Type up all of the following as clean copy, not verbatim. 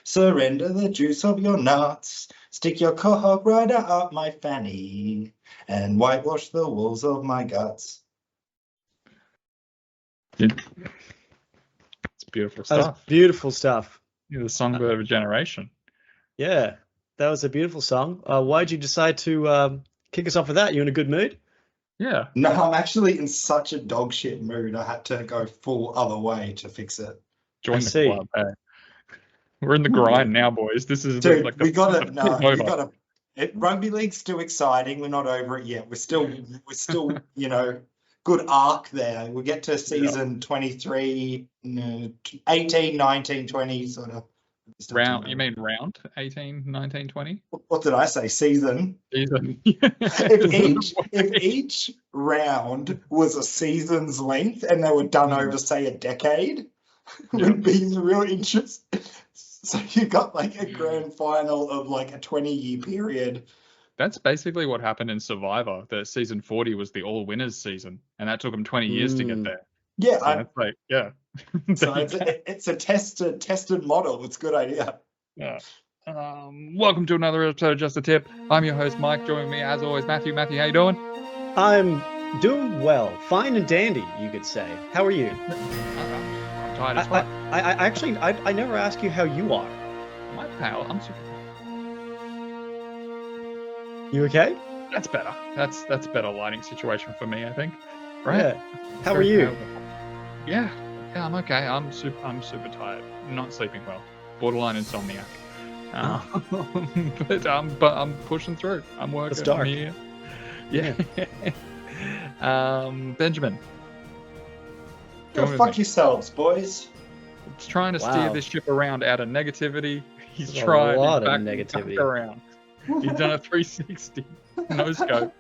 Surrender the juice of your nuts. Stick your cohort right up my fanny and whitewash the walls of my guts. It's beautiful That's stuff. beautiful stuff. You're the songbird of a generation. Yeah, that was a beautiful song. Why'd you decide to kick us off with that? You in a good mood? Yeah. No, I'm actually in such a dog shit mood. I had to go full other way to fix it. Join the see. club. Hey. We're in the grind now, boys. This is Dude, like we gotta the no, over. we gotta. Rugby league's still exciting. We're not over it yet. We're still, good arc there. We get to season 23, 18, 19, 20, sort of. Round, you mean round 18, 19, 20? What did I say? Season. Season. If each round was a season's length and they were done over, say, a decade, would be the real interest. So you got like a grand final of like a 20-year period. That's basically what happened in Survivor. The season 40 was the all winners season, and that took them 20 years to get there. Yeah, So that's yeah. So it's a tested model. It's a good idea. Yeah. Welcome to another episode of Just a Tip. I'm your host, Mike. Joining me, as always, Matthew. Matthew, how you doing? I'm doing well. Fine and dandy, you could say. How are you? I'm tired as fuck. I never ask you how you are. My pal, I'm super. You okay? That's better. That's a better lighting situation for me, I think. Right? Yeah. How are you? Yeah, I'm okay. I'm super tired. Not sleeping well. Borderline insomniac. But I'm pushing through. I'm working. It's dark. Here. Yeah. Benjamin. Go fuck yourselves, boys. He's trying to steer this ship around out of negativity. He's There's tried a lot he's of back negativity around. He's done a 360. No scope.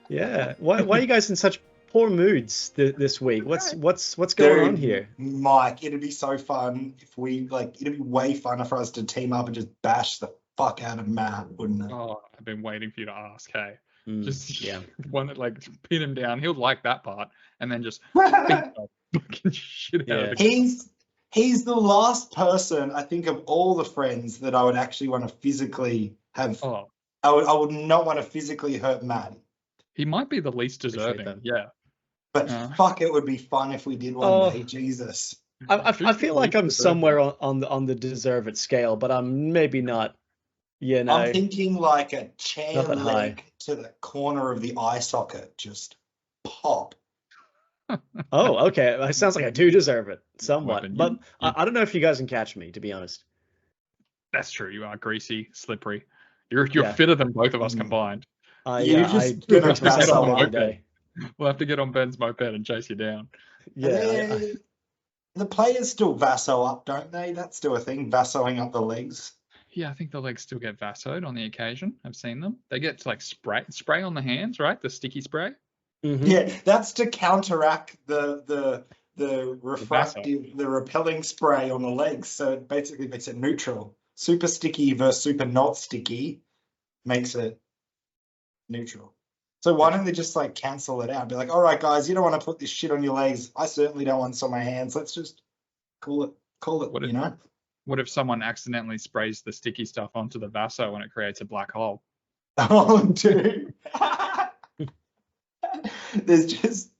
Yeah. Why are you guys in such poor moods this week? What's going on here? Mike, it'd be so fun if we it'd be way funner for us to team up and just bash the fuck out of Matt, wouldn't it? Oh, I've been waiting for you to ask. Hey, just yeah, one that pin him down. He'll like that part, and then just beat the fucking shit out of the He's the last person I think of all the friends that I would actually want to physically have. Oh, I would not want to physically hurt Matt. He might be the least deserving. Yeah. But fuck, it would be fun if we did one day. Jesus. I feel like I'm somewhere on the deserve it scale, but I'm maybe not. I'm thinking like a chair leg high to the corner of the eye socket, just pop. Oh, okay. It sounds like I do deserve it somewhat, but I don't know if you guys can catch me, to be honest. That's true. You are greasy, slippery. You're fitter than both of us combined. I get on one day. We'll have to get on Ben's moped and chase you down. Yeah. The players still vasso up, don't they? That's still a thing, vassoing up the legs. Yeah, I think the legs still get vassoed on the occasion. I've seen them. They get like spray on the hands, right? The sticky spray. Mm-hmm. Yeah, that's to counteract the refractive, the repelling spray on the legs. So it basically makes it neutral. Super sticky versus super not sticky makes it neutral. So why don't they just cancel it out? Be like, all right, guys, you don't want to put this shit on your legs. I certainly don't want this on my hands. Let's just call it. What if someone accidentally sprays the sticky stuff onto the vaso and it creates a black hole? Oh, dude. There's just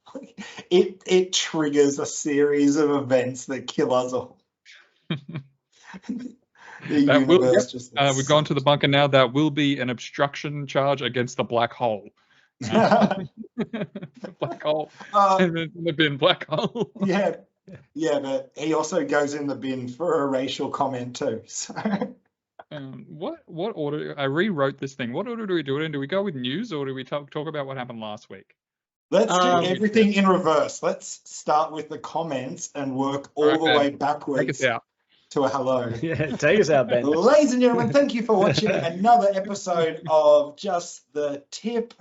it triggers a series of events that kill us all. We've gone to the bunker now. That will be an obstruction charge against the black hole. Black hole. In the bin, black hole. Yeah, but he also goes in the bin for a racial comment too. So. What order? I rewrote this thing. What order do we do it in? Do we go with news or do we talk about what happened last week? Let's do everything in reverse. Let's start with the comments and work all the way backwards. Take us out. To a hello. Yeah, take us out, Ben. Ladies and gentlemen, thank you for watching another episode of Just the Tip.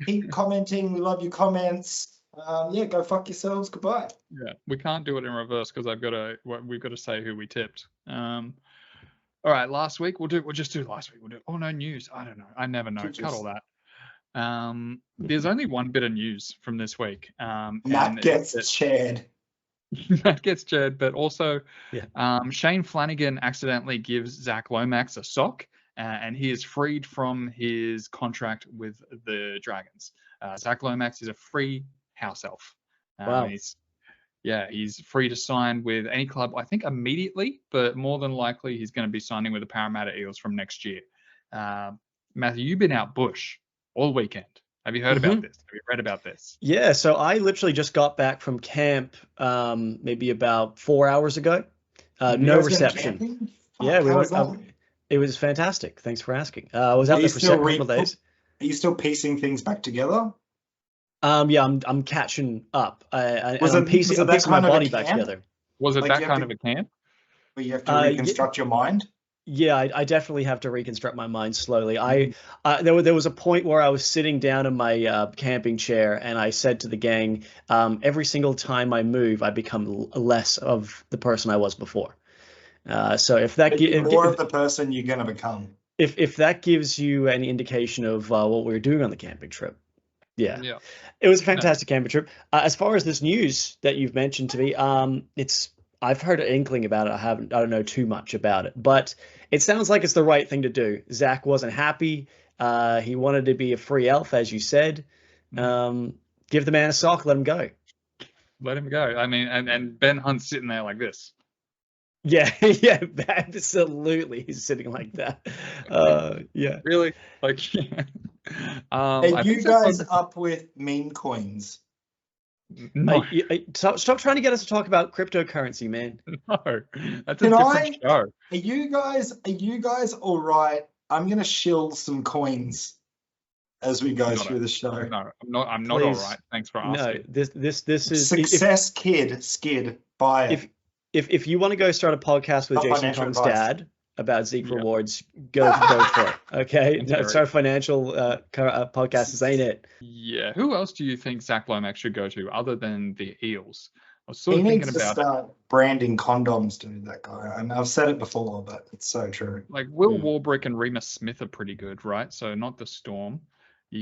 Keep commenting. We love your comments. Go fuck yourselves. Goodbye. Yeah, we can't do it in reverse because we've got to say who we tipped. All right, last week we'll just do last week. No news. I don't know. I never know. Cut all that. There's only one bit of news from this week. Matt gets chaired. Matt gets Jed, but also Yeah. Shane Flanagan accidentally gives Zac Lomax a sock, and he is freed from his contract with the Dragons. Zac Lomax is a free house elf. Wow. He's free to sign with any club, I think immediately, but more than likely he's going to be signing with the Parramatta Eels from next year. Matthew, you've been out bush all weekend. Have you heard about this? Have you read about this? Yeah, so I literally just got back from camp maybe about 4 hours ago. No reception. Yeah, it was fantastic. Thanks for asking. I was out there for a couple of days. Are you still piecing things back together? Yeah, I'm catching up. I'm piecing my body back together. Was it that kind of a camp? Where you have to reconstruct your mind? Yeah, I definitely have to reconstruct my mind slowly. There was a point where I was sitting down in my camping chair, and I said to the gang, every single time I move, I become less of the person I was before. So if that more of the person you're going to become. If that gives you any indication of what we were doing on the camping trip. Yeah. It was a fantastic camping trip. As far as this news that you've mentioned to me, I've heard an inkling about it. I don't know too much about it, but it sounds like it's the right thing to do. Zach wasn't happy. He wanted to be a free elf, as you said. Give the man a sock, let him go. Let him go. I mean, and Ben Hunt's sitting there like this. Yeah, absolutely. He's sitting like that. Yeah. Really? Like, yeah. Are you guys up with meme coins? No. Stop trying to get us to talk about cryptocurrency, man. No, that's a different show. Are you guys all right? I'm gonna shill some coins as we go through the show. No, I'm not all right. Thanks for asking. No, this is success. Skid. Buy it. If you want to go start a podcast with Jason Kong's dad about Zeke rewards, go for it. Okay, start a financial podcast. This ain't it. Yeah. Who else do you think Zac Lomax should go to other than the Eels? I was he needs to start branding condoms to that guy. I mean, I've said it before, but it's so true. Like Will Warbrick and Remus Smith are pretty good, right? So not the Storm.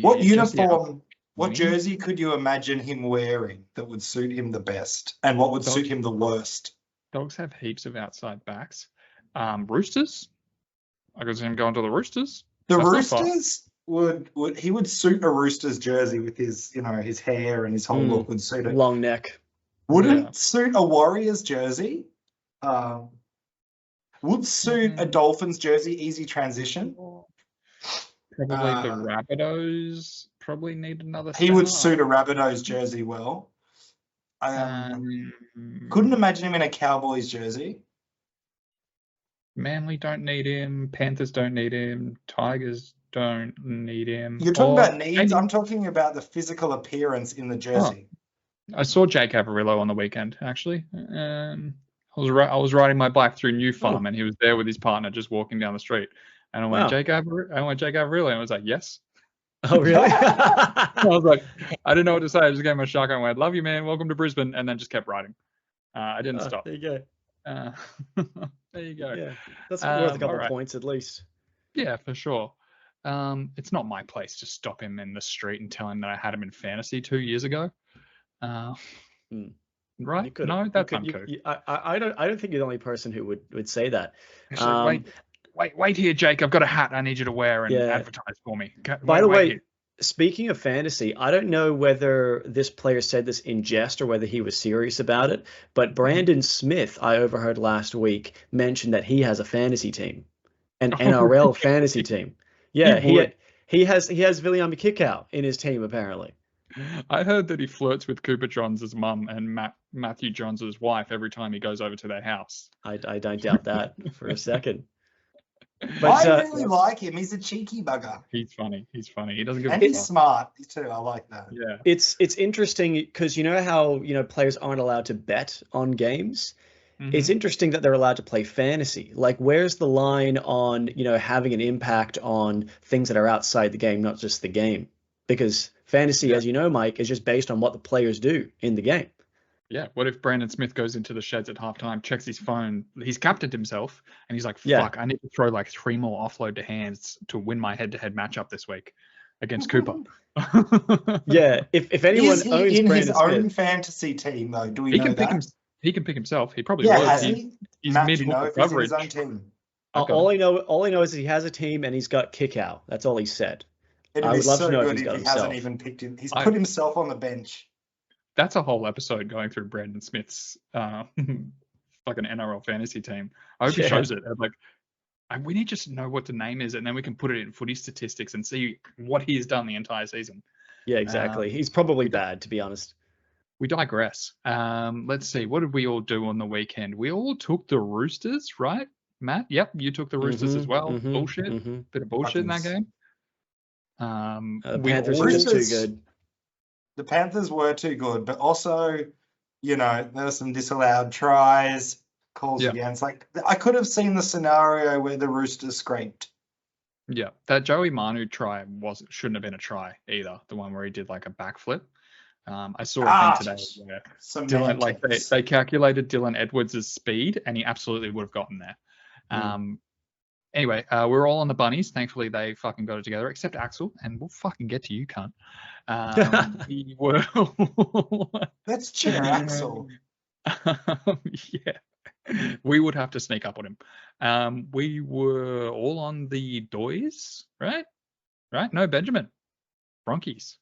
What uniform? What jersey could you imagine him wearing that would suit him the best, and what would suit him the worst? Dogs have heaps of outside backs. Roosters. I could see him going to the Roosters. Roosters would suit a Roosters jersey with his his hair and his whole look would suit it. Long neck. Wouldn't suit a Warriors jersey. Would suit a Dolphins jersey. Easy transition. Probably the Rabbitohs. Probably need another. He would suit a Rabbitohs jersey well. Couldn't imagine him in a Cowboys jersey. Manly don't need him. Panthers don't need him. Tigers don't need him. You're talking about needs. I'm talking about the physical appearance in the jersey. I saw Jake Averillo on the weekend, actually. I was riding my bike through New Farm, and he was there with his partner, just walking down the street. And I went, Jake Averillo. And I was like, yes. Oh, really? I was like, I didn't know what to say. I just gave him a shotgun and went, love you, man. Welcome to Brisbane. And then just kept riding. I didn't stop. There you go. There you go. Yeah, that's worth a couple of points at least. Yeah, for sure. It's not my place to stop him in the street and tell him that I had him in fantasy 2 years ago. Right? No, that's uncool. I don't think you're the only person who would say that. Actually, wait here, Jake. I've got a hat I need you to wear and advertise for me. By the way, speaking of fantasy, I don't know whether this player said this in jest or whether he was serious about it, but Brandon Smith, I overheard last week, mentioned that he has a fantasy team, an NRL fantasy team. Yeah, he has Viliami Kickout in his team apparently. I heard that he flirts with Cooper Johns' mum and Matthew Johns' wife every time he goes over to their house. I don't doubt that for a second. But I really like him. He's a cheeky bugger. He's funny. He doesn't give a fuck. And he's smart too. I like that. Yeah. It's interesting because you know how players aren't allowed to bet on games. Mm-hmm. It's interesting that they're allowed to play fantasy. Like, where's the line on having an impact on things that are outside the game, not just the game? Because fantasy, as you know, Mike, is just based on what the players do in the game. Yeah. What if Brandon Smith goes into the sheds at halftime, checks his phone, he's captained himself, and he's like, fuck, I need to throw like 3 more offload to hands to win my head-to-head matchup this week against Cooper. Yeah. If anyone owns in Brandon his own Smith, fantasy team, though, do we know that? He can pick himself. He probably Yeah, would. has he? He's Matt, do mid you know if he's in his own team? All I know is he has a team and he's got kick out. That's all he said. It'd I be would love so to know if good he's if got he himself. hasn't even picked him. He's put himself on the bench. That's a whole episode going through Brandon Smith's fucking NRL fantasy team. I hope he shows it. Like, we need just to know what the name is, and then we can put it in footy statistics and see what he has done the entire season. Yeah, exactly. He's probably bad, to be honest. We digress. Let's see. What did we all do on the weekend? We all took the Roosters, right, Matt? Yep, you took the Roosters as well. Bullshit. Bit of bullshit in that game. The Panthers were just too good. The Panthers were too good, but also, you know, there were some disallowed tries, calls against. Like, I could have seen the scenario where the Roosters scraped. Yeah, that Joey Manu try shouldn't have been a try either. The one where he did like a backflip. I saw a thing today where Dylan, like they calculated Dylan Edwards' speed, and he absolutely would have gotten there. Anyway, we're all on the bunnies. Thankfully, they fucking got it together, except Axel, and we'll fucking get to you, cunt. We were. Let's cheer Axel. Yeah, we would have to sneak up on him. We were all on the Doys, right? Right? No, Benjamin. Bronchies.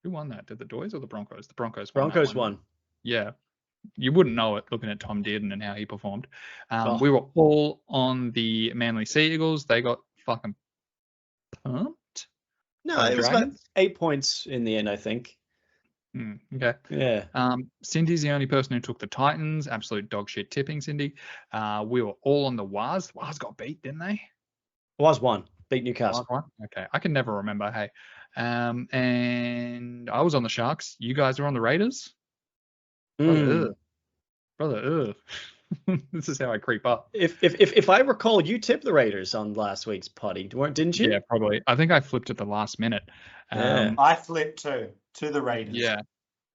Who won that? Did the Doys or the Broncos? The Broncos won. Broncos won. Yeah. You wouldn't know it looking at Tom Dearden and how he performed. We were all on the Manly Sea Eagles. They got fucking pumped. No, it was about 8 points in the end, I think. Okay. Yeah. Cindy's the only person who took the Titans. Absolute dog shit tipping, Cindy. We were all on the Waz. The Waz got beat, didn't they? Waz won. Beat Newcastle. Waz won? Okay. I can never remember. Hey. And I was on the Sharks. You guys are on the Raiders. Brother, this is how I creep up. If I recall, you tipped the Raiders on last week's potty, didn't you? Yeah, probably. I think I flipped at the last minute. I flipped too, to the Raiders. Yeah.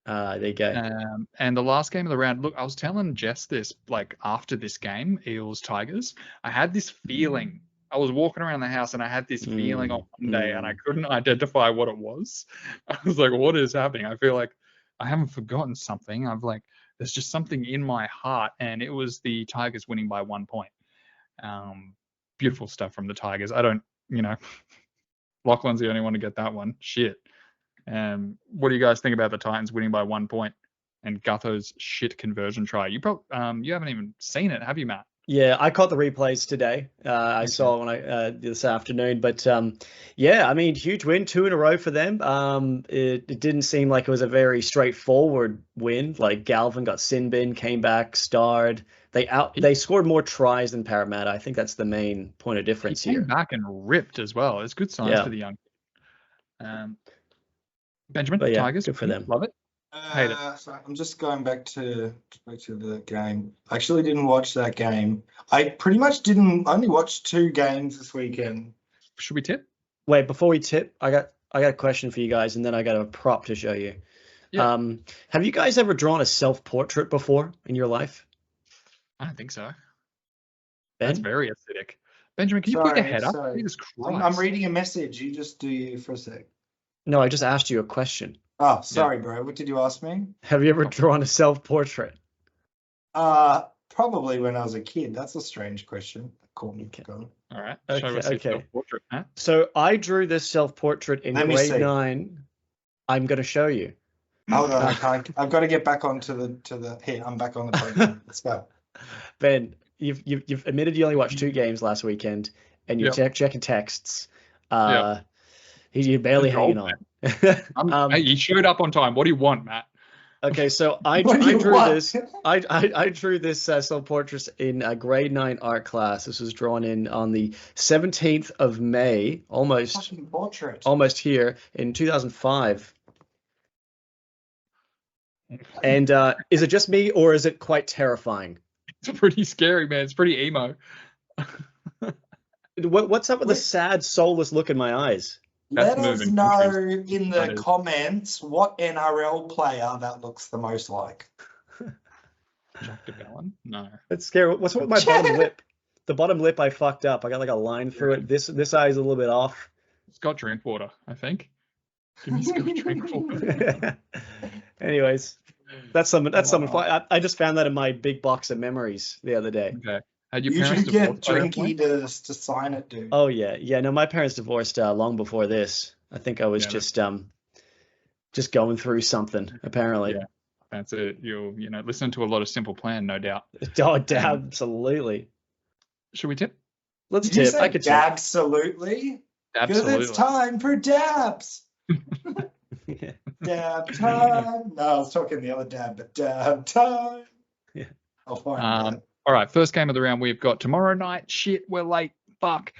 There you go. And the last game of the round, look, I was telling Jess this, like after this game, Eels Tigers, I had this feeling. I was walking around the house and I had this feeling on Monday and I couldn't identify what it was. I was like, what is happening? I feel like I haven't forgotten something. There's just something in my heart, and it was the Tigers winning by 1 point. Beautiful stuff from the Tigers. I don't, Lachlan's the only one to get that one. Shit. What do you guys think about the Titans winning by 1 point and Gutho's shit conversion try? You haven't even seen it, have you, Matt? Yeah, I caught the replays today. I saw when this afternoon, but yeah, I mean, huge win, 2 in a row for them. It didn't seem like it was a very straightforward win. Like Galvin got sin bin, came back, starred. They scored more tries than Parramatta. I think that's the main point of difference here. Came back and ripped as well. It's good signs for the young. Benjamin, Tigers, good for them. Love it. So I'm just going back to the game. I actually didn't watch that game. I pretty much only watched 2 games this weekend. Should we tip? Wait, before we tip, I got a question for you guys, and then I got a prop to show you. Yeah. Have you guys ever drawn a self-portrait before in your life? I don't think so. Ben? That's very acidic. Benjamin, can you put your head up? I'm reading a message. You just do you for a sec. No, I just asked you a question. Oh, sorry, bro. What did you ask me? Have you ever drawn a self-portrait? Probably when I was a kid. That's a strange question. Call me. All right. Okay. So I drew this self-portrait in grade 9. I'm going to show you. Hold on. I've got to get back onto the. Here, I'm back on the program. Let's go. Ben, you've admitted you only watched 2 games last weekend, and you're checking texts. You're barely hanging on. Hey, you showed up on time. What do you want, Matt? Okay, so I drew this. I drew this self-portrait in a grade 9 art class. This was drawn on the 17th of May, almost here in 2005. And is it just me, or is it quite terrifying? It's pretty scary, man. It's pretty emo. What's up with the sad, soulless look in my eyes? Let us know in the comments what NRL player that looks the most like. Jack DeBellin? No. That's scary. What's with my bottom lip? The bottom lip I fucked up. I got like a line through it. This eye is a little bit off. Scott Drinkwater, I think. Give me Scott Drinkwater. Anyways. That's something. That's something. I just found that in my big box of memories the other day. Okay. Had your You parents should get divorced by that Drinky point? to sign it, dude. Oh yeah. No, my parents divorced long before this. I think I was Yeah, just going through something apparently. Yeah, that's it. You'll listen to a lot of Simple Plan, no doubt. Oh, absolutely. Should we tip? Let's Did you tip. say I could tip. dabsolutely? Because it's time for dabs. Dab time. No, I was talking the other dab, but dab time. Yeah. I'll find that. All right, first game of the round we've got tomorrow night. Shit, we're late. Fuck.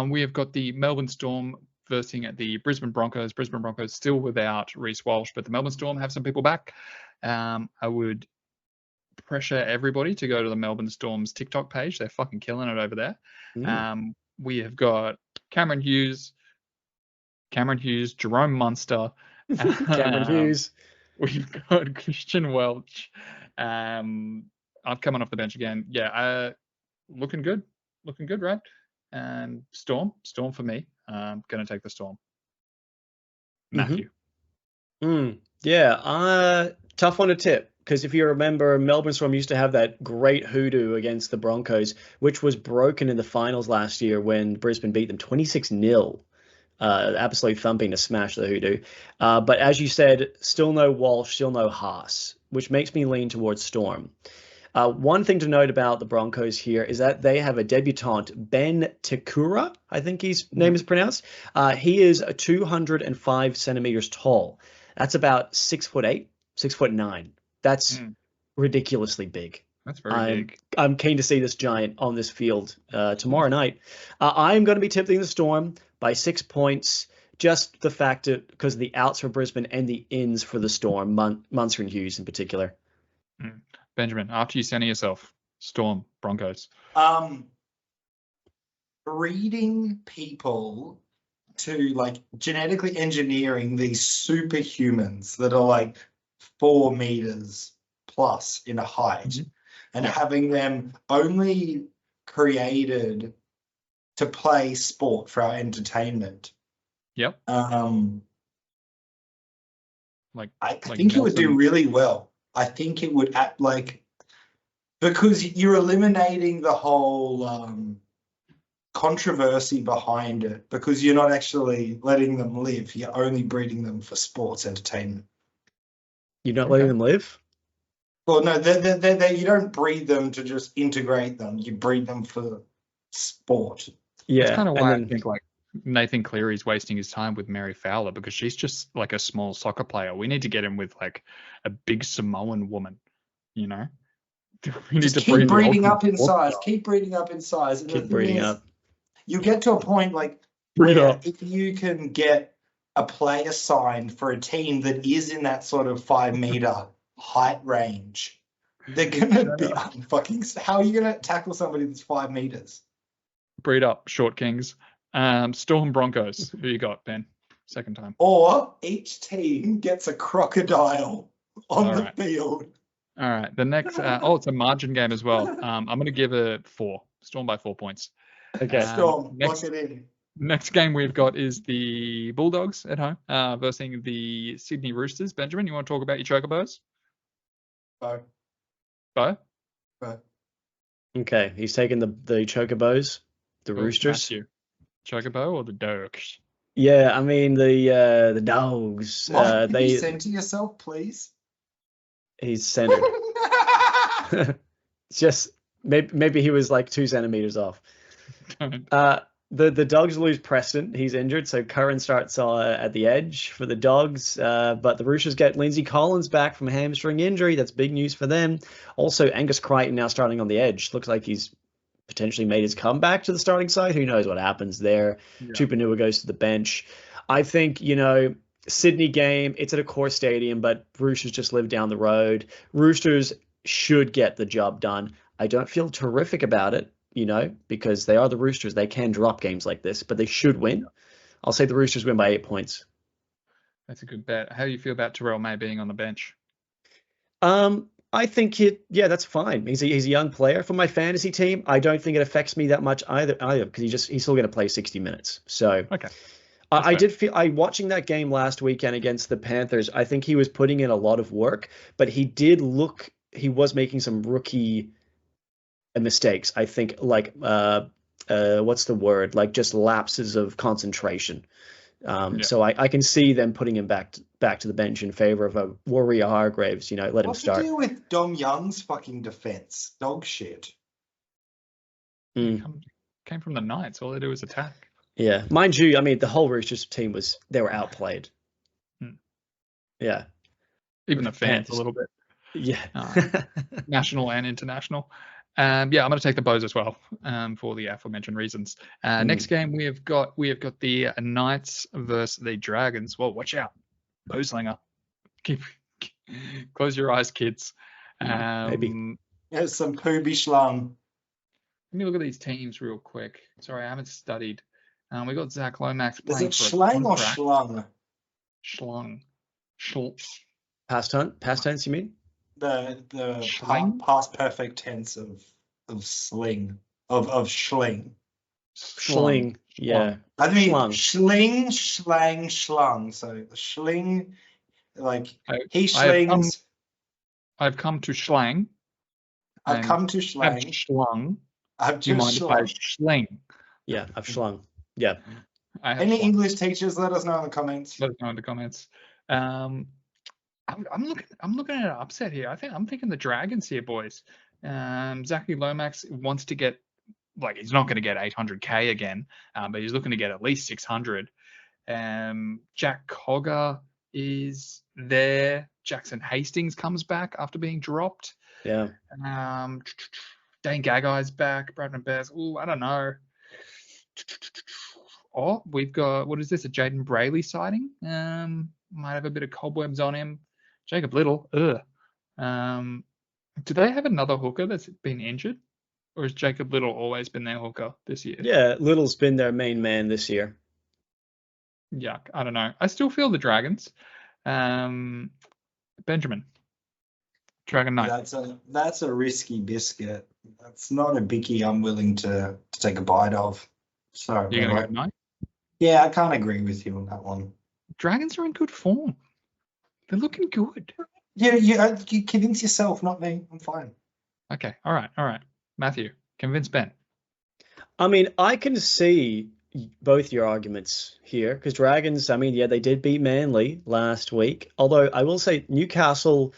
We have got the Melbourne Storm versing at the Brisbane Broncos. Brisbane Broncos still without Reece Walsh, but the Melbourne Storm have some people back. I would pressure everybody to go to the Melbourne Storm's TikTok page. They're fucking killing it over there. We have got Cameron Hughes, Jerome Munster, Cameron Hughes. We've got Christian Welch. I'm coming off the bench again. Yeah, looking good, right? And Storm for me. I'm gonna take the Storm. Matthew. Yeah, tough one to tip. Because if you remember, Melbourne Storm used to have that great hoodoo against the Broncos, which was broken in the finals last year when Brisbane beat them 26-0. Absolute thumping to smash the hoodoo. But as you said, still no Walsh, still no Haas, which makes me lean towards Storm. One thing to note about the Broncos here is that they have a debutant, Ben Tekura, I think his name is pronounced. He is 205 centimeters tall. That's about 6'8", 6'9". That's ridiculously big. That's very big. I'm keen to see this giant on this field tomorrow night. I'm going to be tipping the Storm by 6 points. Just the fact that because of the outs for Brisbane and the ins for the Storm, Munster and Hughes in particular. Benjamin, after you center yourself, Storm, Broncos. Breeding people to like genetically engineering these superhumans that are like 4 meters plus in height and having them only created to play sport for our entertainment. Yep. I think it would do really well. I think it would act like, because you're eliminating the whole controversy behind it, because you're not actually letting them live. You're only breeding them for sports entertainment. You're not letting them live? Well, no, they you don't breed them to just integrate them. You breed them for sport. Yeah. That's kind of why I think like Nathan Cleary's wasting his time with Mary Fowler, because she's just like a small soccer player. We need to get him with like a big Samoan woman, We need just to keep breeding up in size. size. Keep breeding up in size. And keep breeding up. You get to a point like where if you can get a player signed for a team that is in that sort of 5 meter height range, they're gonna be fucking. How are you gonna tackle somebody that's 5 meters? Breed up, short kings. Storm Broncos. Who you got, Ben? Second time. Or each team gets a crocodile on the field. All right. The next. It's a margin game as well. I'm going to give it 4. Storm by 4 points. Okay. Storm. Lock it in. Next game we've got is the Bulldogs at home versus the Sydney Roosters. Benjamin, you want to talk about your Chocobos? Bo? Okay. He's taking the Chocobos, the Roosters. Matthew. Chocobo or the Dogs? Yeah, I mean the Dogs. Can you center yourself, please? He's centered. It's just maybe he was like 2 centimeters off. The Dogs lose Preston. He's injured, so Curran starts at the edge for the Dogs. But the Roosters get Lindsay Collins back from a hamstring injury. That's big news for them. Also, Angus Crichton now starting on the edge. Looks like he's potentially made his comeback to the starting side. Who knows what happens there? Yeah. Tupanua goes to the bench. I think, Sydney game, it's at a core stadium, but Roosters just live down the road. Roosters should get the job done. I don't feel terrific about it, because they are the Roosters. They can drop games like this, but they should win. I'll say the Roosters win by 8 points. That's a good bet. How do you feel about Terrell May being on the bench? I think that's fine. He's a young player. For my fantasy team, I don't think it affects me that much either because he's still going to play 60 minutes. So okay. I did feel watching that game last weekend against the Panthers. I think he was putting in a lot of work, but he was making some rookie mistakes. I think like what's the word? Like just lapses of concentration. So I can see them putting him back to the bench in favor of a Warrior Hargraves. Let him start. What's the deal with Dom Young's fucking defense? Dog shit. Came from the Knights. All they do is attack. Yeah, mind you, I mean the whole Roosters team they were outplayed. Yeah, even the fans a little bit. Yeah, national and international. I'm going to take the Bows as well for the aforementioned reasons. Next game we have got the Knights versus the Dragons. Well, watch out, Bowslinger. Close your eyes, kids. Maybe. There's some poobie schlong. Let me look at these teams real quick. Sorry, I haven't studied. We got Zac Lomax Is playing it for schlang or schlung? Schlung. Past tense, you mean? The past perfect tense of sling of schling. Schling. Yeah. I mean schling, schlang, schlung. So schling, like he slings. I've come to schlang. I've come to schlang. I've schlung. I've just schlung. Schling. Yeah, I've schlung. Yeah. Any English teachers, let us know in the comments. Let us know in the comments. I'm looking at an upset here. I'm thinking the Dragons here, boys. Zac Lomax wants to get, he's not going to get 800k again, but he's looking to get at least 600. Jack Cogger is there. Jackson Hastings comes back after being dropped. Yeah. Dane Gagai's back. Bradman Bears. I don't know. Oh, we've got, what is this? A Jaden Brayley sighting? Might have a bit of cobwebs on him. Jacob Little. Do they have another hooker that's been injured? Or has Jacob Little always been their hooker this year? Yeah, Little's been their main man this year. Yuck. I don't know. I still feel the Dragons. Benjamin. Dragon Knight. That's a risky biscuit. That's not a bicky I'm willing to take a bite of. Sorry. You're going to go Knight? Yeah, I can't agree with you on that one. Dragons are in good form. They're looking good. Yeah, you convince yourself, not me. I'm fine. Okay. All right. Matthew, convince Ben. I mean, I can see both your arguments here because Dragons, I mean, yeah, they did beat Manly last week. Although I will say Newcastle,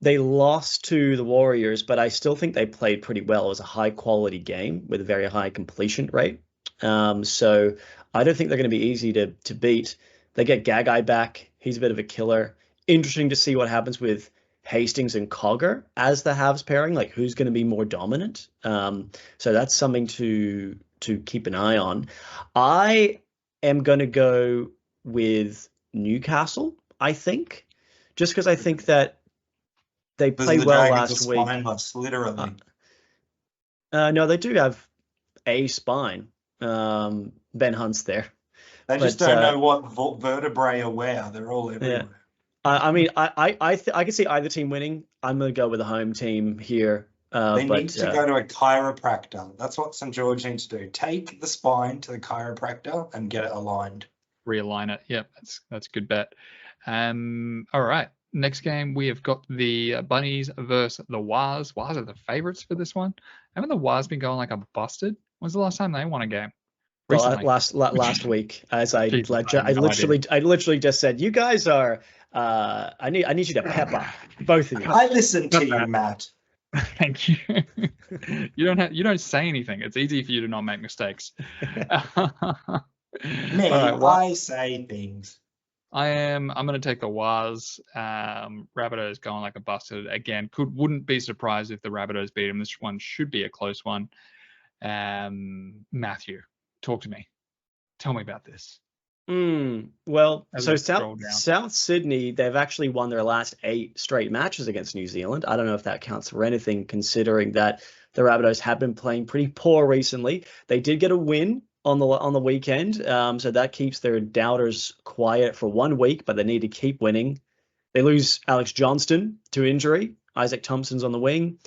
they lost to the Warriors, but I still think they played pretty well. It was a high quality game with a very high completion rate. So I don't think they're going to be easy to beat. They get Gagai back. He's a bit of a killer. Interesting to see what happens with Hastings and Cogger as the halves pairing, like who's going to be more dominant. So that's something to keep an eye on. I am going to go with Newcastle, I think, just because I think that they played well last week. Spineless, literally. No, they do have a spine. Ben Hunt's there. They just don't know what vertebrae are where. They're all everywhere. Yeah. I mean, I can see either team winning. I'm going to go with the home team here. They need to go to a chiropractor. That's what St. George needs to do. Take the spine to the chiropractor and get it aligned. Realign it. Yep, that's a good bet. All right. Next game, we have got the Bunnies versus the Waz. Waz are the favourites for this one. Haven't the Waz been going like a busted? When's the last time they won a game? Well, last week, as I literally just said, you guys are. I need you to pep up, both of you. I listened to you, Matt. Thank you. You don't say anything. It's easy for you to not make mistakes. I say things. I'm going to take the Waz. Rabbitohs going like a busted again. Wouldn't be surprised if the Rabbitohs beat them. This one should be a close one. Matthew, talk to me. Tell me about this. Well, so South Sydney, they've actually won their last 8 straight matches against New Zealand. I don't know if that counts for anything, considering that the Rabbitohs have been playing pretty poor recently. They did get a win on the weekend, so that keeps their doubters quiet for 1 week, but they need to keep winning. They lose Alex Johnston to injury. Isaac Thompson's on the wing.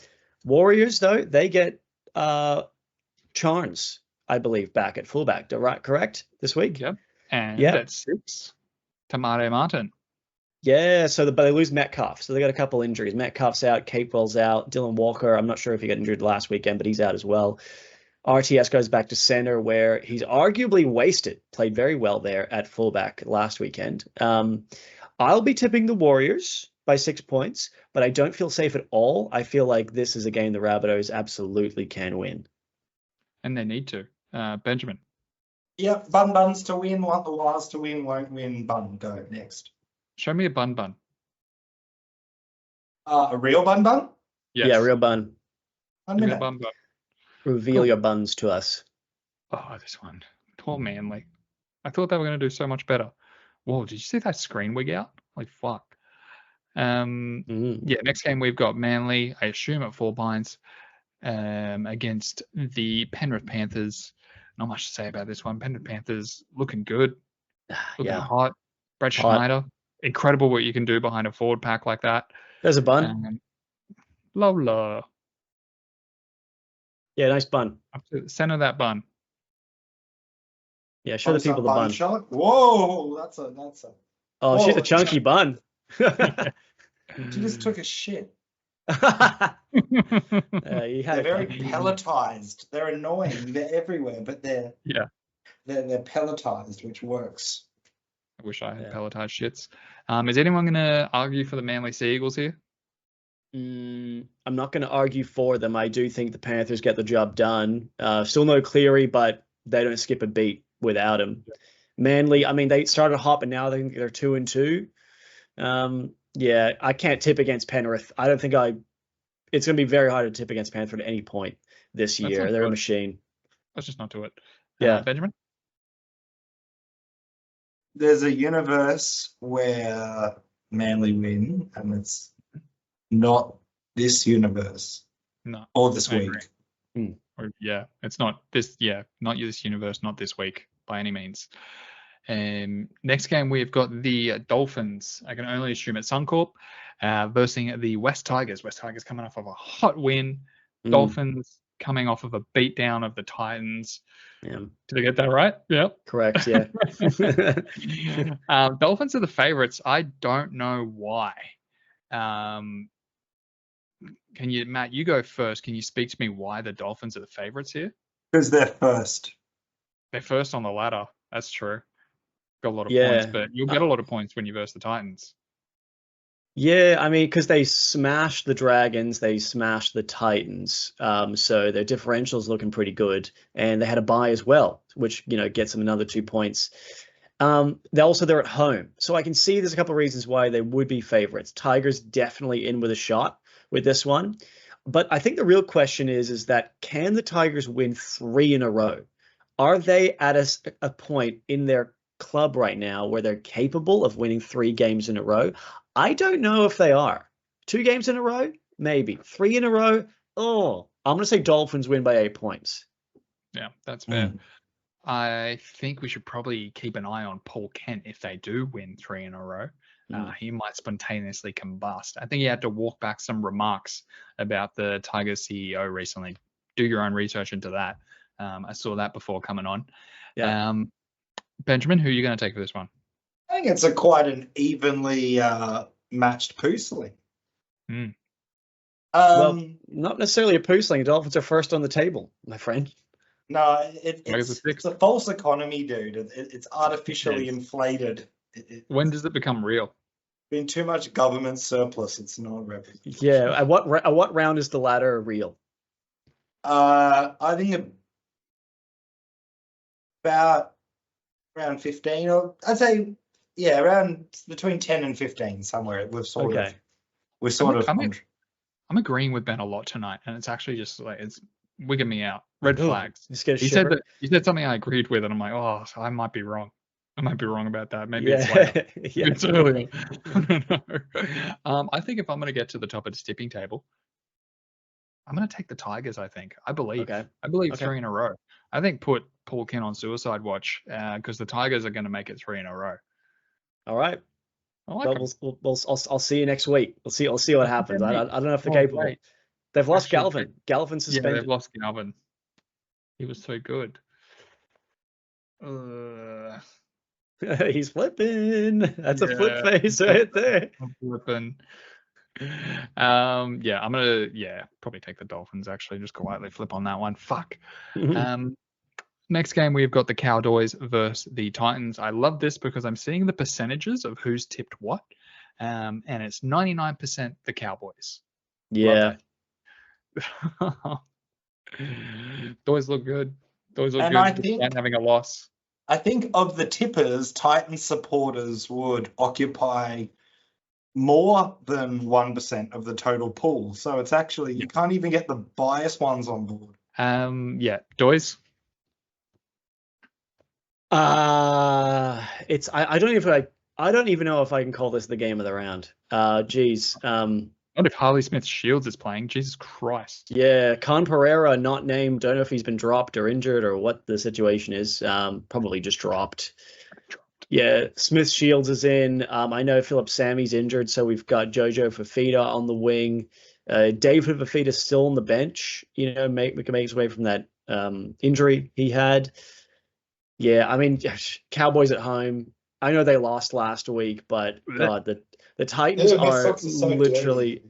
Warriors, though, they get Charnes, I believe, back at fullback. Correct? This week? Yep. And at 6, Tomato Martin. Yeah, but they lose Metcalf, so they got a couple injuries. Metcalf's out, Capewell's out, Dylan Walker, I'm not sure if he got injured last weekend, but he's out as well. RTS goes back to center, where he's arguably wasted. Played very well there at fullback last weekend. I'll be tipping the Warriors by 6 points, but I don't feel safe at all. I feel like this is a game the Rabbitohs absolutely can win. And they need to. Benjamin. Yep, Buns to win, want the Wars to win, won't win, Bun. Go next. Show me a bun. A real bun? Yes. Yeah, real bun. 1 minute. Bun. Reveal your buns to us. Oh, this one. Poor Manly. I thought they were going to do so much better. Whoa, did you see that screen wig out? Like, fuck. Yeah, next game we've got Manly, I assume at 4 pints, against the Penrith Panthers. Not much to say about this one. Penrith Panthers looking good. Looking hot. Brett Schneider. Incredible what you can do behind a forward pack like that. There's a bun. Lola. Yeah, nice bun. Up to the center of that bun. Yeah, show the people the bun. Shot. Whoa, that's a. Oh, she's a chunky bun. She just took a shit. They're very pelletized. They're annoying. They're everywhere, but they're pelletized, which works. I wish I had pelletized shits. Is anyone going to argue for the Manly Sea Eagles here? I'm not going to argue for them. I do think the Panthers get the job done. Still no Cleary, but they don't skip a beat without him. Manly, I mean, they started hot, but now I think they're 2-2. I can't tip against Penrith. I don't think it's going to be very hard to tip against Penrith at any point this year. They're a machine. Let's just not do it. Yeah. Benjamin? There's a universe where Manly win, and it's not this universe. No. Or this week. It's not this. Yeah, not this universe, not this week by any means. Next game we've got the Dolphins. I can only assume it's Suncorp versus the West Tigers. West Tigers coming off of a hot win. Dolphins coming off of a beatdown of the Titans. Yeah. Did I get that right? Yeah. Correct. Yeah. Dolphins are the favorites. I don't know why. Matt, you go first. Can you speak to me why the Dolphins are the favorites here? Because they're first. They're first on the ladder. That's true. Got a lot of points, but you'll get a lot of points when you verse the Titans. Yeah, I mean, because they smashed the Dragons, they smashed the Titans, so their differential's looking pretty good, and they had a bye as well, which gets them another 2 points. They're at home, so I can see there's a couple of reasons why they would be favorites. Tigers definitely in with a shot with this one, but I think the real question is that can the Tigers win 3 in a row? Are they at a point in their club right now where they're capable of winning 3 games in a row? I don't know if they are. 2 games in a row? Maybe. 3 in a row? Oh, I'm going to say Dolphins win by 8 points. Yeah, that's fair. I think we should probably keep an eye on Paul Kent if they do win 3 in a row. He might spontaneously combust. I think he had to walk back some remarks about the Tigers CEO recently. Do your own research into that. I saw that before coming on. Yeah. Benjamin, who are you going to take for this one? I think it's quite an evenly matched poosling. Well, not necessarily a poosling. Dolphins are first on the table, my friend. No, it's a false economy, dude. It's artificially inflated. When does it become real? Been too much government surplus. It's not real. Yeah. At what round is the ladder real? I think about around 15, or I'd say, around between 10 and 15 somewhere. I'm agreeing with Ben a lot tonight, and it's actually just like it's wigging me out. Red flags. He said something I agreed with, and I'm like, oh, I might be wrong. I might be wrong about that. Maybe it's later. It's earlier. I don't know. I think if I'm going to get to the top of the tipping table, I'm going to take the Tigers, I think. I believe 3 in a row. I think put Paul Kent on suicide watch because the Tigers are going to make it 3 in a row. All right. I'll see you next week. I'll see what happens. I don't know if they're capable. Great. They've lost Galvin. Galvin's suspended. Yeah, they've lost Galvin. He was so good. He's flipping. That's a flip face right there. I'm flipping. I'm gonna probably take the Dolphins. Actually, just quietly flip on that one. Fuck. Next game we've got the Cowboys versus the Titans. I love this because I'm seeing the percentages of who's tipped what, and it's 99% the Cowboys. Yeah. Those look good. Those look And good I despite think- having a loss. I think of the tippers, Titans supporters would occupy more than 1% of the total pool. So it's actually, you can't even get the biased ones on board. Doys. It's I don't even know if I can call this the game of the round. Not if Harley Smith Shields is playing. Jesus Christ. Yeah, Con Pereira not named. Don't know if he's been dropped or injured or what the situation is. Probably just dropped. Yeah, Smith Shields is in. I know Philip Sammy's injured, so we've got Jojo Fafita on the wing. David Fafita's still on the bench. We can make his way from that injury he had. Yeah, I mean, Cowboys at home. I know they lost last week, but God, the Titans are literally,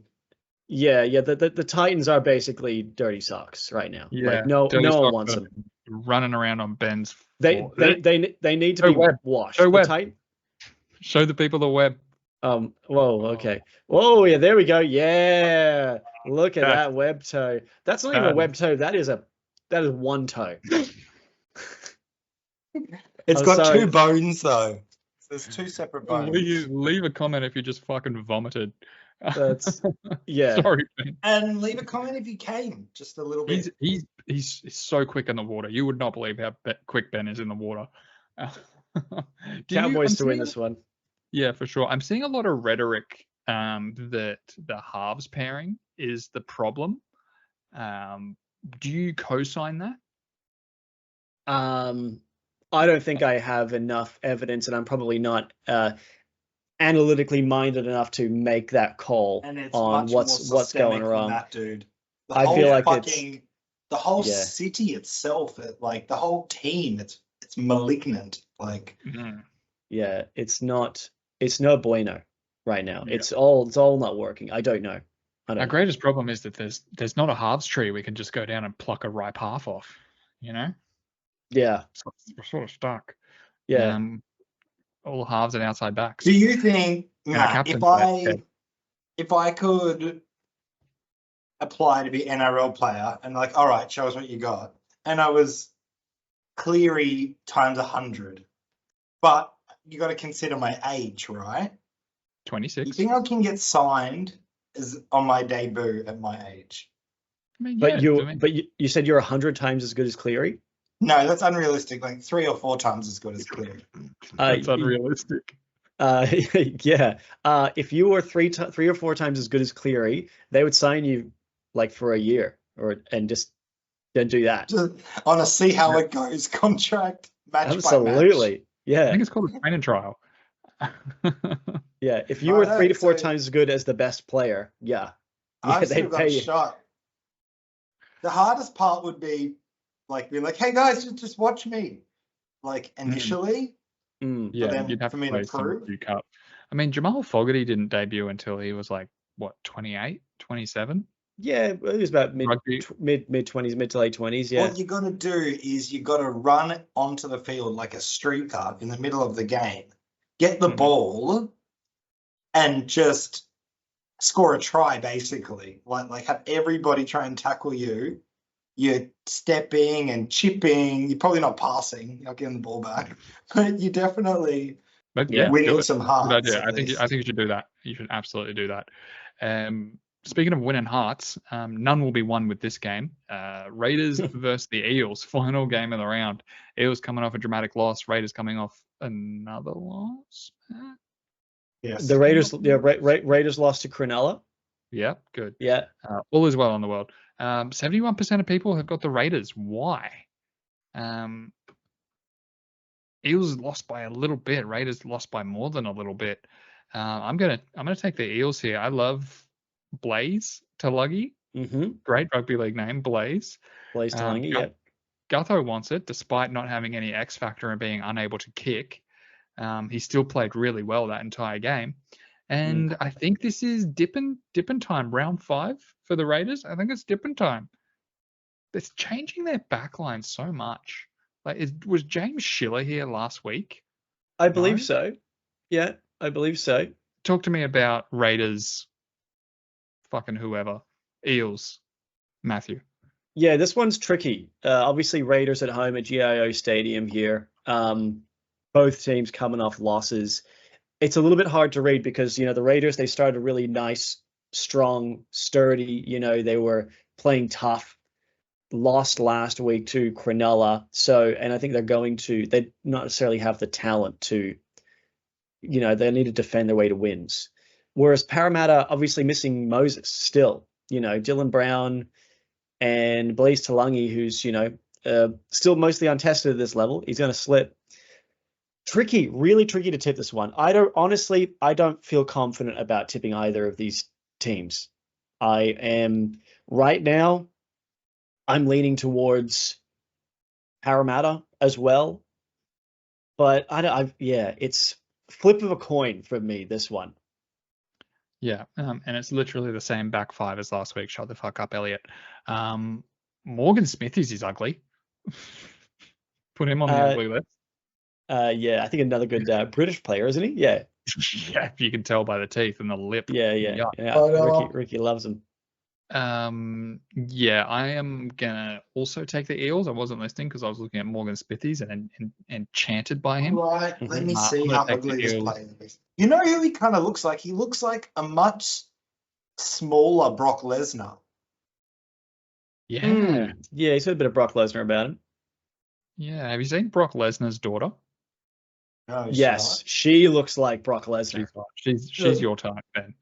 the Titans are basically dirty socks right now. Yeah, like no one wants them running around on Ben's. They need to be washed. Show the people the web. Whoa, okay. Whoa, yeah, there we go. Yeah, look at that web toe. That's not even a web toe. That is one toe. It's got two bones though. There's two separate bones. Leave a comment if you just fucking vomited. That's Sorry, Ben. And leave a comment if you came just a little bit. He's so quick in the water. You would not believe how quick Ben is in the water. Cowboys to win this one. Yeah, for sure. I'm seeing a lot of rhetoric that the halves pairing is the problem. Do you co-sign that? I don't think I have enough evidence, and I'm probably not analytically minded enough to make that call on what's going wrong. That, dude. I feel like the whole city itself, the whole team, it's malignant. Yeah, it's no bueno right now. Yeah. It's all not working. I don't know. Our greatest problem is that there's not a halves tree we can just go down and pluck a ripe half off. Yeah. So we're sort of stuck. Yeah. All halves and outside backs. Do you think if I could apply to be NRL player and all right, show us what you got, and I was Cleary times 100, but you got to consider my age, right? 26. You think I can get signed on my debut at my age? I mean, you said you're 100 times as good as Cleary. No, that's unrealistic. 3 or 4 times as good as Cleary. That's unrealistic. Yeah. If you were 3 or 4 times as good as Cleary, they would sign you for a year and just then do that. Just on a see how it goes contract, match Absolutely. by match. Yeah. I think it's called a training trial. Yeah. If you were 3 to 4 times as good as the best player, they'd pay you. Shot. The hardest part would be being hey guys, just watch me. Initially, you'd have to play some cup. I mean, Jamal Fogarty didn't debut until he was 28, 27. Yeah, it was about mid 20s, mid to late 20s. Yeah. What you got to do is you got to run onto the field like a streaker in the middle of the game, get the ball, and just score a try. Basically, have everybody try and tackle you. You're stepping and chipping. You're probably not passing. You're not getting the ball back, but you definitely winning some hearts. I think you should do that. You should absolutely do that. Speaking of winning hearts, none will be won with this game. Raiders versus the Eels, final game of the round. Eels coming off a dramatic loss. Raiders coming off another loss. Yes. The Raiders, Raiders lost to Cronulla. Yeah, good. Yeah. All is well in the world. 71% of people have got the Raiders. Why? Eels lost by a little bit. Raiders lost by more than a little bit. I'm gonna take the Eels here. I love Blaze Talagi. Great rugby league name, Blaze. Blaze Talagi. Yeah. Gutho wants it, despite not having any X factor and being unable to kick. He still played really well that entire game. And I think this is dipping time, round 5 for the Raiders. I think it's dipping time. It's changing their backline so much. Like, was James Schiller here last week? I believe so. Yeah, I believe so. Talk to me about Raiders, fucking whoever. Eels, Matthew. Yeah, this one's tricky. Obviously, Raiders at home at GIO Stadium here. Both teams coming off losses. It's a little bit hard to read because, the Raiders, they started really nice, strong, sturdy. They were playing tough. Lost last week to Cronulla. And I think they not necessarily have the talent to, they need to defend their way to wins. Whereas Parramatta, obviously missing Moses still, Dylan Brown and Blaise Talangi, who's, still mostly untested at this level. He's going to slip. Tricky, really tricky to tip this one. I don't feel confident about tipping either of these teams. Right now, I'm leaning towards Parramatta as well. But it's flip of a coin for me, this one. Yeah, and it's literally the same back 5 as last week. Shut the fuck up, Elliot. Morgan Smithies is ugly. Put him on the ugly list. Yeah, I think another good British player, isn't he? Yeah. Yeah, you can tell by the teeth and the lip. Yeah. Ricky loves him. Yeah, I am gonna also take the Eels. I wasn't listening because I was looking at Morgan Smithies and enchanted by him. Right, let me see how ugly this player is. You know who he kind of looks like? He looks like a much smaller Brock Lesnar. Yeah. Yeah, he's got a bit of Brock Lesnar about him. Yeah, have you seen Brock Lesnar's daughter? Oh, yes, she looks like Brock Lesnar. She's your type, Ben.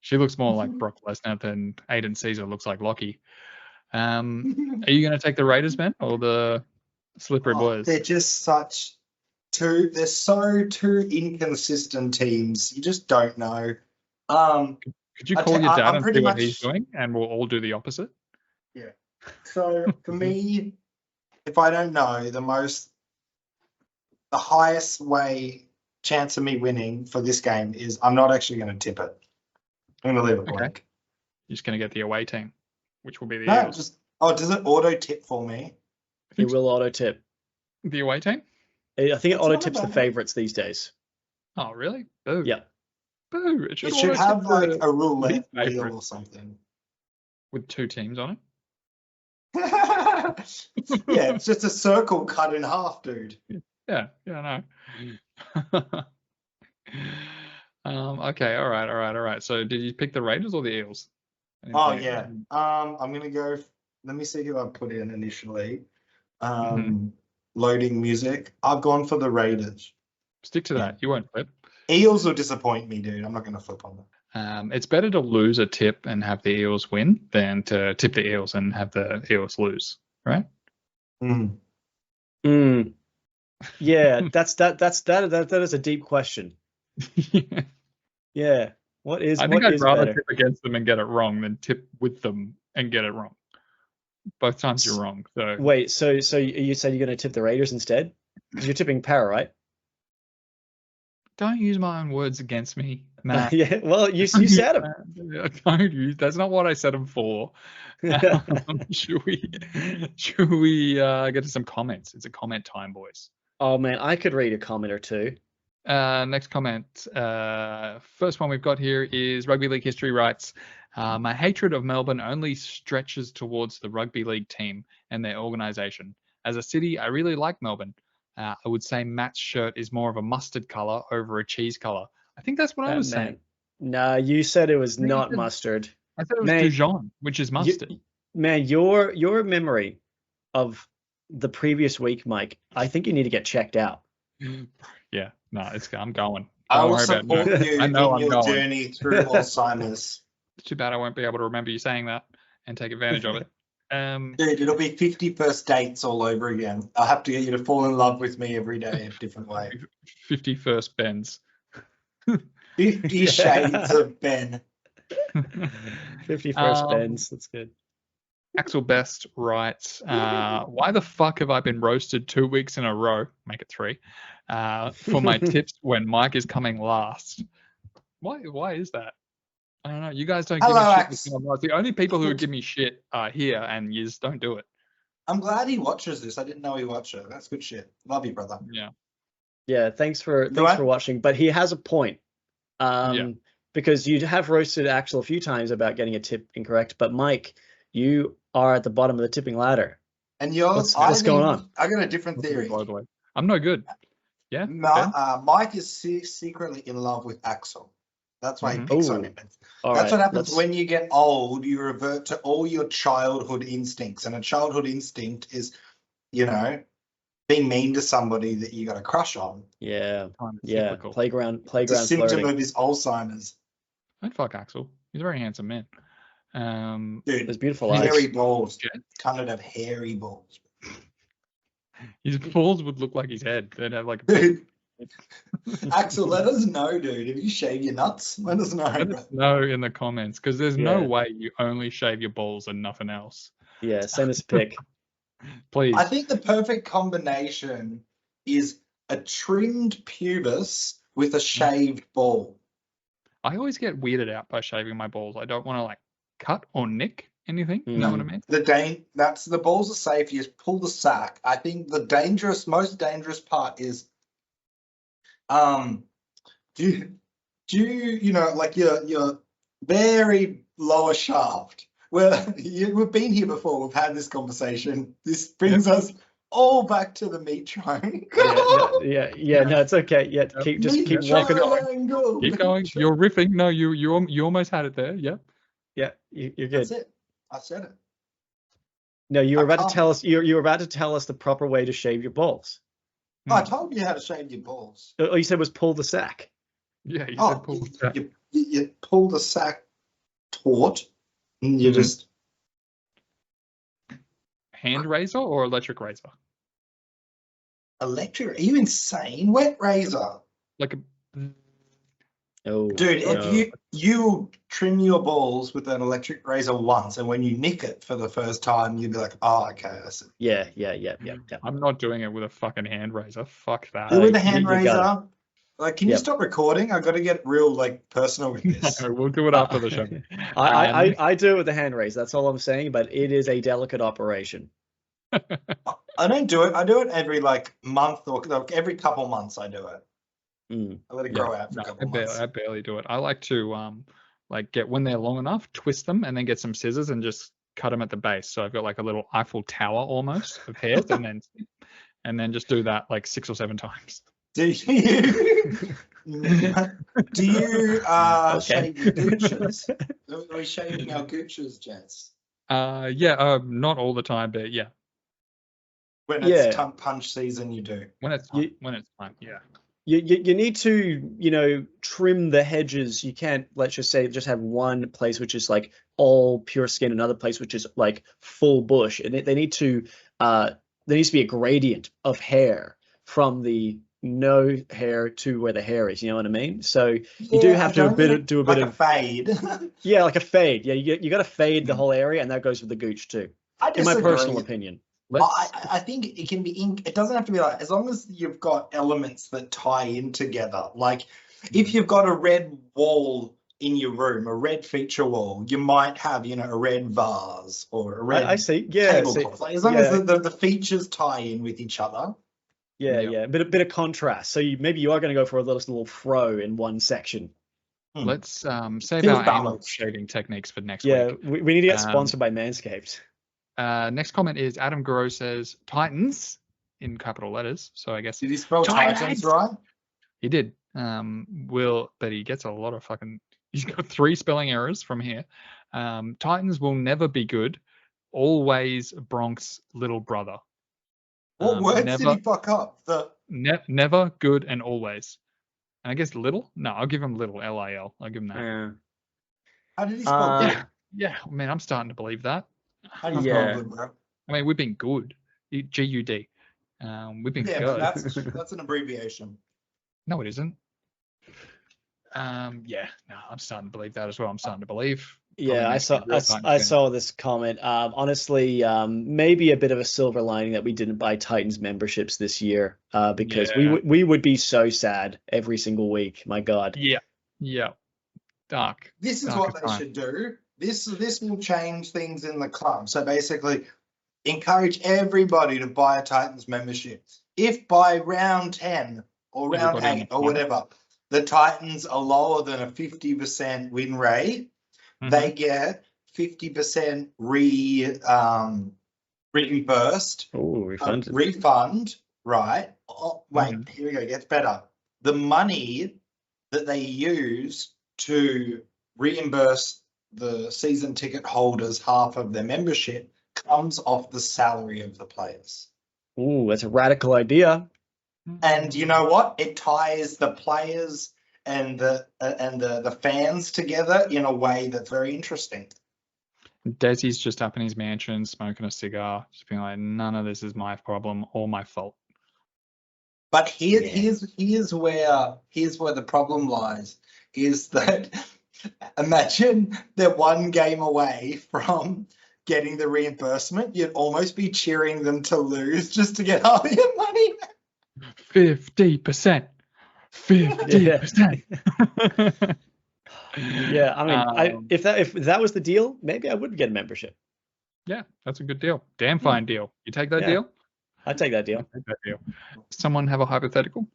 She looks more like Brock Lesnar than Aiden Caesar looks like Lockie. Are you going to take the Raiders, Ben, or the Slippery Boys? They're just they're so two inconsistent teams. You just don't know. Could you call your dad and see what he's doing, and we'll all do the opposite? Yeah. So for me, if I don't know, the highest chance of me winning for this game is I'm not actually going to tip it. I'm going to leave it blank. You're just going to get the away team, which will be the Eels. Does it auto tip for me? It will auto tip. The away team? I think it auto tips the favourites these days. Oh, really? Boo. Yeah. Boo. It should have like a roulette wheel or something. With 2 teams on it? Yeah, it's just a circle cut in half, dude. Yeah, I know. Okay, all right. So did you pick the Raiders or the Eels? Yeah. I'm gonna go. Let me see who I put in initially. Loading music. I've gone for the Raiders. Stick to that. You won't flip. Eels will disappoint me, dude. I'm not gonna flip on them. It's better to lose a tip and have the Eels win than to tip the Eels and have the Eels lose, right? Yeah, that is a deep question. Yeah. I think I'd rather tip against them and get it wrong than tip with them and get it wrong. Both times you're wrong. So wait, so you said you're going to tip the Raiders instead? Because you're tipping Para, right? Don't use my own words against me, Matt. Yeah, well, you said them. Don't use. That's not what I said them for. Should we get to some comments? It's a comment time, boys. Oh man, I could read a comment or two. Next comment. First one we've got here is Rugby League History writes, my hatred of Melbourne only stretches towards the rugby league team and their organisation. As a city, I really like Melbourne. I would say Matt's shirt is more of a mustard colour over a cheese colour. I think that's what I was saying. No, you said it was not mustard. I said it was Dijon, which is mustard. Your memory of the previous week, Mike, I think you need to get checked out. Yeah, no, I'm going. I will support you in your journey through Alzheimer's. It's too bad I won't be able to remember you saying that and take advantage of it. Dude, it'll be 50 first dates all over again. I'll have to get you to fall in love with me every day in a different way. 50 first Bens. 50 shades of Ben. 50 first Bens. That's good. Axel Best writes, why the fuck have I been roasted 2 weeks in a row? Make it 3. For my tips when Mike is coming last. Why is that? I don't know. You guys don't give me shit. The only people who would give me shit are here, and you just don't do it. I'm glad he watches this. I didn't know he watched it. That's good shit. Love you, brother. Yeah. Yeah, thanks for watching. But he has a point. Because you have roasted Axel a few times about getting a tip incorrect, but Mike, you are at the bottom of the tipping ladder. And yours, what's going on? I got a different theory. I'm no good. Yeah. Mike is secretly in love with Axel. That's why he picks on him. That's what happens when you get old. You revert to all your childhood instincts, and a childhood instinct is, being mean to somebody that you got a crush on. Yeah. Playground. It's a symptom of his Alzheimer's. I'd fuck Axel. He's a very handsome man. Dude, there's beautiful eyes. Hairy balls. Kind of hairy balls. His balls would look like his head. They'd have like. Axel, let us know, dude. If you shave your nuts, let us know. Let us know in the comments, because there's no way you only shave your balls and nothing else. Yeah, send us a pic. Please. I think the perfect combination is a trimmed pubis with a shaved ball. I always get weirded out by shaving my balls. I don't want to cut or nick anything. You know what I mean? The balls are safe. You just pull the sack. I think the most dangerous part is, do you your very lower shaft. Well, we've been here before. We've had this conversation. This brings us all back to the meat triangle. Yeah. No, it's okay. Yeah, keep walking. Keep going. You're riffing. No, you almost had it there. Yeah. Yeah, you're good. That's it. I said it. No, you were about to tell us. You were about to tell us the proper way to shave your balls. I told you how to shave your balls. Oh, you said was pull the sack. Yeah, you said pull the sack. You pull the sack taut. You just hand razor or electric razor? Electric? Are you insane? Wet razor. Dude, if you trim your balls with an electric razor once, and when you nick it for the first time, you'd be like, "Oh, okay, I see." Yeah. I'm not doing it with a fucking hand razor. Fuck that. With a hand razor. Can you stop recording? I've got to get real personal with this. No, we'll do it after the show. I do it with a hand razor. That's all I'm saying. But it is a delicate operation. I don't do it. I do it every month or every couple months. I do it. I let it grow out for a couple months. I barely do it. I like to get when they're long enough, twist them, and then get some scissors and just cut them at the base. So I've got a little Eiffel Tower almost of hairs, and then just do that 6 or 7 times. Do you shave your gooches? Are we shaving our gooches, gents? Not all the time, but yeah. When it's punch season, you do. When it's time, yeah. You need to, trim the hedges. You can't, let's just say, just have one place which is all pure skin, another place which is full bush, and there needs to be a gradient of hair from the no hair to where the hair is. You know what I mean? So you do have to do a bit of fade. Yeah, like a fade. Yeah, you got to fade the whole area, and that goes with the gooch too. In my personal opinion. I think it can be. It doesn't have to be as long as you've got elements that tie in together. If you've got a red wall in your room, a red feature wall, you might have a red vase or a red. I see. Yeah. Tablecloth. As long as the features tie in with each other. Yeah. A bit of contrast. So maybe you are going to go for a little fro in one section. Let's save our anal shaving techniques for next week. Yeah, we need to get sponsored by Manscaped. Next comment is Adam Garo says Titans in capital letters. So I guess did he spell Titans right? He did. But he gets a lot of fucking. He's got 3 spelling errors from here. Titans will never be good. Always Bronx little brother. What words did he fuck up? Never, good, and always. And I guess little. No, I'll give him little. LIL. I'll give him that. Yeah. How did he spell that? Yeah. Man, I'm starting to believe that. How do you spell good, bro? I mean, we've been good. GUD. We've been good. But that's an abbreviation. No, it isn't. I'm starting to believe that as well. I'm starting to believe Yeah, I makes me saw a real I, Titans I fan. saw this comment. Honestly, maybe a bit of a silver lining that we didn't buy Titans memberships this year, because Yeah. we would be so sad every single week. My God. Yeah. Yeah. Dark. This is Darker what they time. should do. This will change things in the club. So basically, encourage everybody to buy a Titans membership. If by round 10 or round Everybody on 8 the or planet. whatever, the Titans are lower than a 50% win rate, they get 50% reimbursed. Oh, refunded. Refund, right? Oh, wait, here we go. It gets better. The money that they use to reimburse the season ticket holders half of their membership comes off the salary of the players. Ooh, that's a radical idea. And you know what? It ties the players and the fans together in a way that's very interesting. Desi's just up in his mansion smoking a cigar, just being like, none of this is my problem or my fault. But here's where the problem lies, is that imagine they're one game away from getting the reimbursement. You'd almost be cheering them to lose just to get half your money. 50%. 50%. Yeah, I mean, if that was the deal, maybe I would get a membership. Yeah, that's a good deal. Damn fine deal. You take that deal? I'd take that deal. I'd take that deal. Someone have a hypothetical?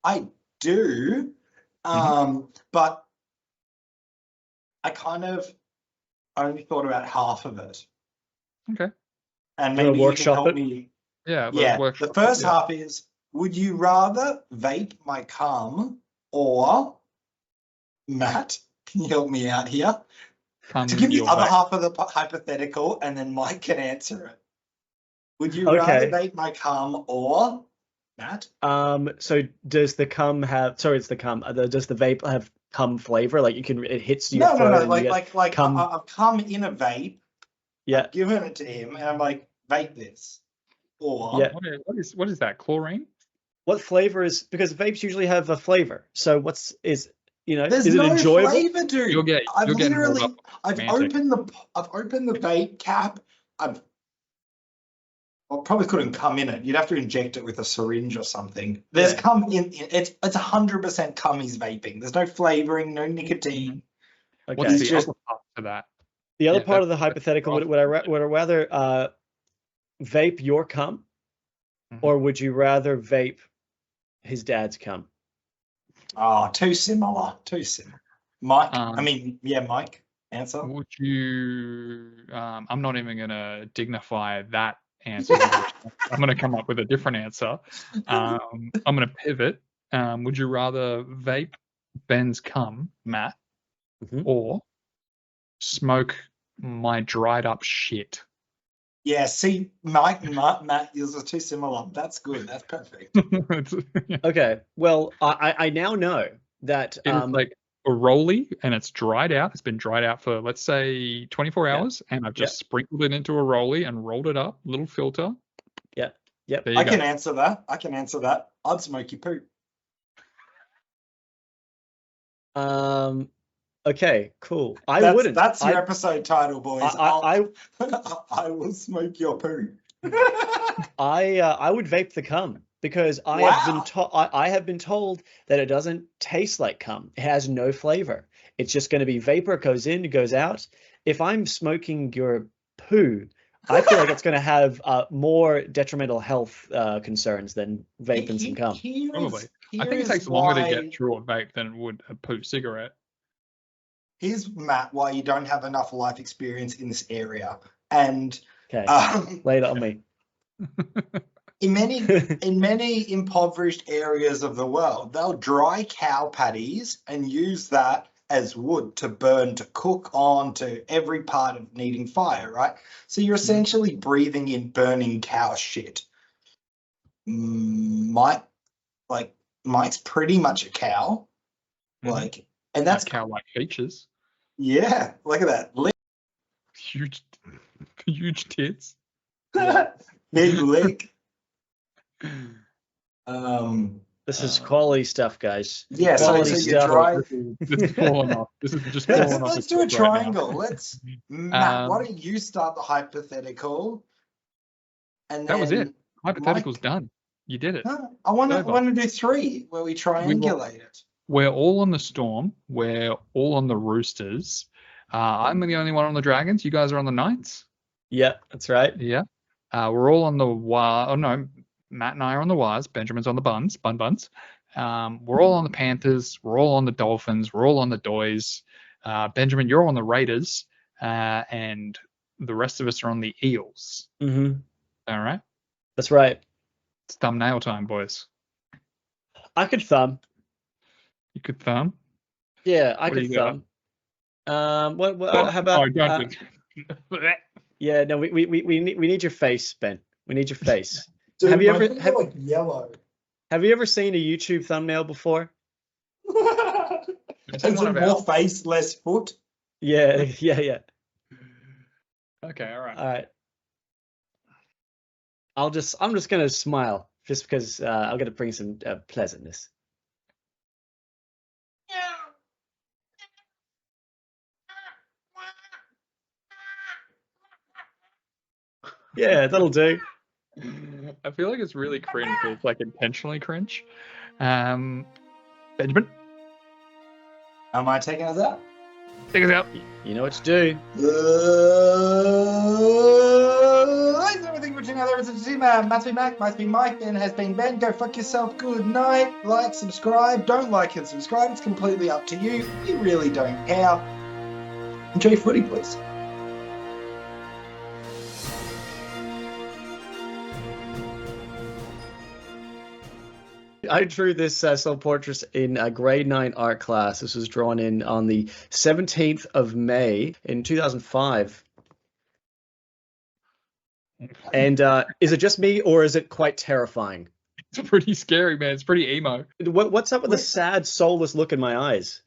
I do, but I kind of only thought about half of it. Okay. And maybe you can help it? me. Yeah. The first half is, would you rather vape my cum, or Matt, can you help me out here? To give the other half of the hypothetical, and then Mike can answer it. Would you rather vape my cum, or Matt? So does the cum have? Sorry, it's the cum. Does the vape have cum flavor? Like it hits your No. throat. Like cum. I've come in a vape. Yeah. I've given it to him, and I'm like, vape this. Or what is that? Chlorine? What flavor is? Because vapes usually have a flavor. So there's is it no enjoyable? Flavor, dude. I've opened the vape cap. I probably couldn't come in it. You'd have to inject it with a syringe or something. There's cum in it's 100% cum he's vaping. There's no flavoring, no nicotine. Okay. What's the other part to that? The other part of the hypothetical, would I rather vape your cum, or would you rather vape his dad's cum? Oh, too similar. Mike, Mike, answer. Would you, I'm not even going to dignify that answer. I'm going to come up with a different answer. I'm going to pivot. Would you rather vape Ben's cum, Matt, or smoke my dried up shit? Yeah, see, Mike and Matt, yours are too similar. That's good. That's perfect. Okay. Well, I now know that it's like a rollie, and it's dried out. It's been dried out for, let's say, 24 hours, and I've just sprinkled it into a rollie and rolled it up, little filter. Yeah. Yep. I can answer that. I'd smoke your poop. Okay, cool. I wouldn't. That's your episode title, boys. I will smoke your poo. I would vape the cum, because I have been told that it doesn't taste like cum. It has no flavor. It's just going to be vapor. It goes in, it goes out. If I'm smoking your poo, I feel like it's going to have more detrimental health concerns than vaping some cum. Probably. I think it takes longer to get through a vape than it would a poo cigarette. Here's, Matt, why you don't have enough life experience in this area. And lay it on me. In many impoverished areas of the world, they'll dry cow patties and use that as wood to burn, to cook on, to every part of needing fire, right? So you're essentially breathing in burning cow shit. Mike's pretty much a cow. And that's cow-like features. Yeah, look at that. Huge tits. Big lick. This is quality stuff, guys. Yeah, quality so you try. This is falling off. This is just falling off. Let's do a triangle. Let's Matt. Why don't you start the hypothetical? And that was it. then Hypothetical's done. You did it. No, I want to do 3 where we triangulate it. We're all on the Storm. We're all on the Roosters. I'm the only one on the Dragons. You guys are on the Knights. Yeah, that's right. Yeah. We're all on the Oh no, Matt and I are on the Wires. Benjamin's on the Buns. Buns. We're all on the Panthers. We're all on the Dolphins. We're all on the Doys. Benjamin, you're on the Raiders, and the rest of us are on the Eels. Mm-hmm. All right. That's right. It's thumbnail time, boys. I could thumb. You could thumb. Yeah, I could thumb. What? How about? Don't. Yeah, no, we need your face, Ben. We need your face. Dude, have you ever like yellow? Have you ever seen a YouTube thumbnail before? Is it more face, less foot? Yeah. Okay, all All right. I'm just gonna smile just because I'm gonna bring some pleasantness. Yeah, that'll do. I feel like it's really cringe. It's like intentionally cringe. Benjamin, am I taking us out? take us out. You know what to do. Thanks everything for watching another episode of Zima. Must be Mac, must be Mike, Ben has been Ben. Go fuck yourself. Good night. Like, subscribe. Don't like and subscribe. It's completely up to you. We really don't care. Enjoy footy, please. I drew this self-portrait in a grade 9 art class. This was drawn in on the 17th of May in 2005. And is it just me, or is it quite terrifying? It's pretty scary, man. It's pretty emo. What's up with the sad, soulless look in my eyes?